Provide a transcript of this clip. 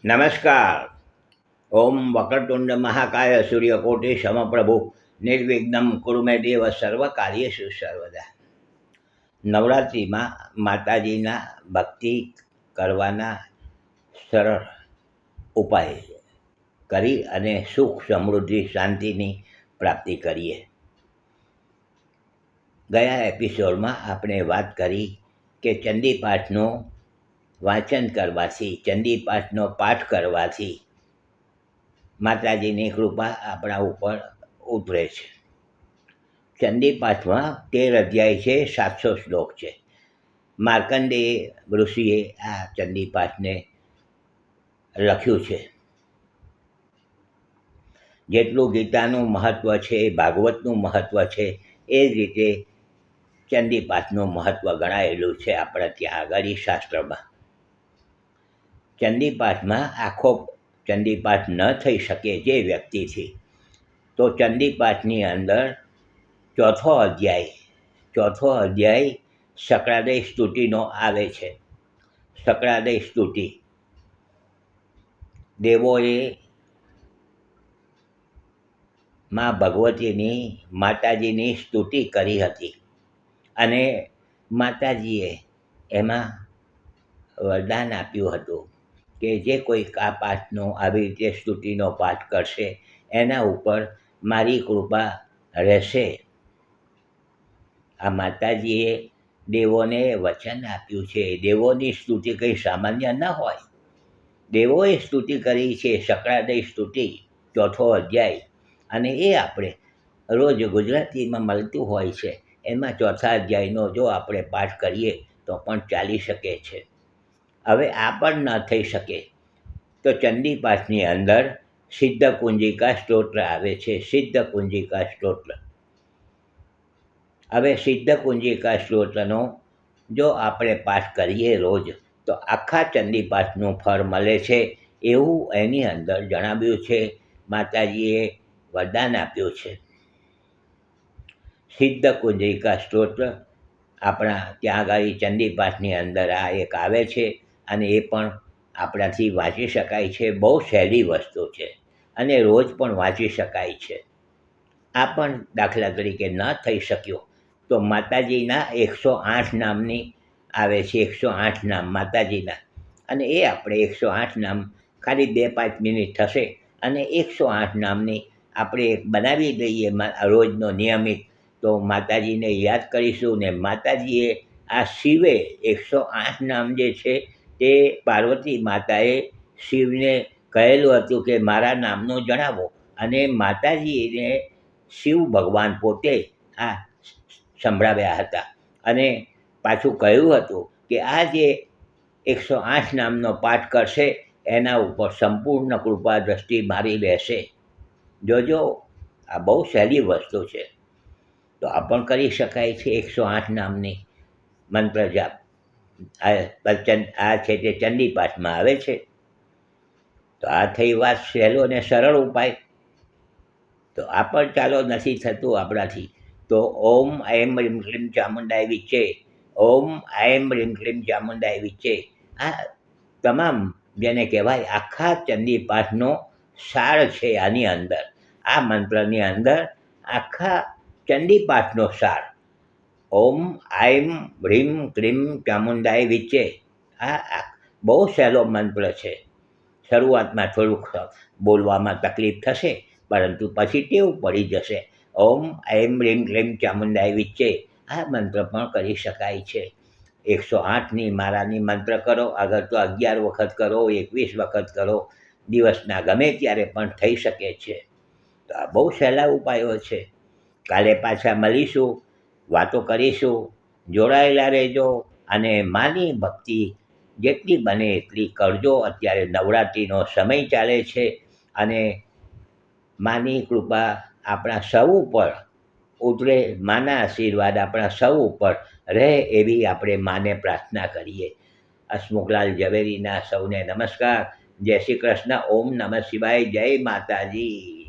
નમસ્કાર. ઓમ વક્રતુંડ મહાકાય સૂર્યકોટિ સમપ્રભુ નિર્વિઘ્નમ કુરુ મે દેવ સર્વ કાર્યેષુ સર્વદા. નવરાત્રિમાં માતાજીના ભક્તિ કરવાના સરળ ઉપાય કરી અને સુખ સમૃદ્ધિ શાંતિની પ્રાપ્તિ કરીએ. ગયા એપિસોડમાં આપણે વાત કરી કે ચંડીપાઠનું વાંચન કરવાથી, ચંડીપાઠનો પાઠ કરવાથી માતાજીની કૃપા આપણા ઉપર ઉતરે છે. ચંડીપાઠમાં 13 અધ્યાય છે, 700 શ્લોક છે. માર્કંડેય ઋષિએ આ ચંડીપાઠને લખ્યું છે. જેટલું ગીતાનું મહત્ત્વ છે, ભાગવતનું મહત્ત્વ છે, એ જ રીતે ચંડીપાઠનું મહત્ત્વ ગણાયેલું છે આપણા ત્યાં આગળ શાસ્ત્રમાં. ચંડીપાઠમાં આખો ચંડીપાઠ ન થઈ શકે જે વ્યક્તિથી, તો ચંડીપાઠની અંદર ચોથો અધ્યાય સકળાદય સ્તુતિનો આવે છે. સકળાદય સ્તુતિ દેવોએ માં ભગવતીની, માતાજીની સ્તુતિ કરી હતી અને માતાજીએ એમાં વરદાન આપ્યું હતું કે જે કોઈ આ પાઠનો આવી રીતે સ્તુતિનો પાઠ કરશે એના ઉપર મારી કૃપા રહેશે. આ માતાજીએ દેવોને વચન આપ્યું છે. દેવોની સ્તુતિ કંઈ સામાન્ય ન હોય. દેવોએ સ્તુતિ કરી છે, સકળાદય સ્તુતિ ચોથો અધ્યાય, અને એ આપણે રોજ ગુજરાતીમાં મળતું હોય છે. એમાં ચોથા અધ્યાયનો જો આપણે પાઠ કરીએ તો પણ ચાલી શકે છે. હવે આ પણ ન થઈ શકે તો ચંડીપાઠની અંદર સિદ્ધકુંજિકા સ્તોત્ર આવે છે. સિદ્ધકુંજિકા સ્તોત્ર. હવે સિદ્ધકુંજિકા સ્તોત્રનો જો આપણે પાઠ કરીએ રોજ તો આખા ચંડીપાઠનું ફળ મળે છે એવું એની અંદર જણાવ્યું છે. માતાજીએ વરદાન આપ્યું છે. સિદ્ધકુંજિકા સ્તોત્ર આપણા ત્યાં આગળ ચંડીપાઠની અંદર આ એક આવે છે અને એ પણ આપણાથી વાંચી શકાય છે. બહુ સહેલી વસ્તુ છે અને રોજ પણ વાંચી શકાય છે. આ પણ દાખલા તરીકે ન થઈ શક્યો તો માતાજીના 108 નામની આવે છે. 108 નામ માતાજીના, અને એ આપણે 108 નામ ખાલી 2-5 મિનિટ થશે અને 108 નામની આપણે એક બનાવી દઈએ રોજનો નિયમિત, તો માતાજીને યાદ કરીશું. ને માતાજીએ આ શિવે 108 નામ જે છે તે પાર્વતી માતાએ શિવને કહેલું હતું કે મારા નામનું જણાવો, અને માતાજીને શિવ ભગવાન પોતે આ સંભળાવ્યા હતા અને પાછું કહ્યું હતું કે આ જે 108 નામનો પાઠ કરશે એના ઉપર સંપૂર્ણ કૃપા દ્રષ્ટિ મારી રહેશે. જોજો, આ બહુ સહેલી વસ્તુ છે. તો આ પણ કરી શકાય છે. 108 નામની મંત્ર જાપ આ છે તે ચંડીપાઠમાં આવે છે. તો આ થઈ વાત સહેલો અને સરળ ઉપાય. તો આ પણ ચાલો નથી થતું આપણાથી, તો ઓમ એમ રીમ ક્લીમ ચામુંડાય વિચ્ચે, ઓમ એમ રીમ ક્લીમ ચામુંડાય વિચ્ચે, આ તમામ જેને કહેવાય આખા ચંડીપાઠનો સાર છે. આની અંદર, આ મંત્રની અંદર આખા ચંડીપાઠનો સાર. ઓમ આઈમ હ્રીમ ક્લીમ ચામુંડાય વિચ્ચે, આ બહુ સહેલો મંત્ર છે. શરૂઆતમાં થોડુંક બોલવામાં તકલીફ થશે, પરંતુ પછી ટેવ પડી જશે. ઓમ એમ રીમ ક્લીમ ચામુંડાય વિચ્ચે, આ મંત્ર પણ કરી શકાય છે. 108ની મારાની મંત્ર કરો. આગળ તો 11 વખત કરો, 21 વખત કરો, દિવસના ગમે ત્યારે પણ થઈ શકે છે. તો આ બહુ સહેલા ઉપાયો છે. કાલે પાછા મળીશું, વાતો કરીશું. જોડાયેલા રહેજો અને માની ભક્તિ જેટલી બને એટલી કરજો. અત્યારે નવરાત્રિનો સમય ચાલે છે અને માની કૃપા આપણા સૌ ઉપર ઉતરે, માના આશીર્વાદ આપણા સૌ ઉપર રહે એવી આપણે માને પ્રાર્થના કરીએ. હસમુખલાલ ઝવેરીના સૌને નમસ્કાર. જય શ્રી કૃષ્ણ. ઓમ નમઃ શિવાય. જય માતાજી.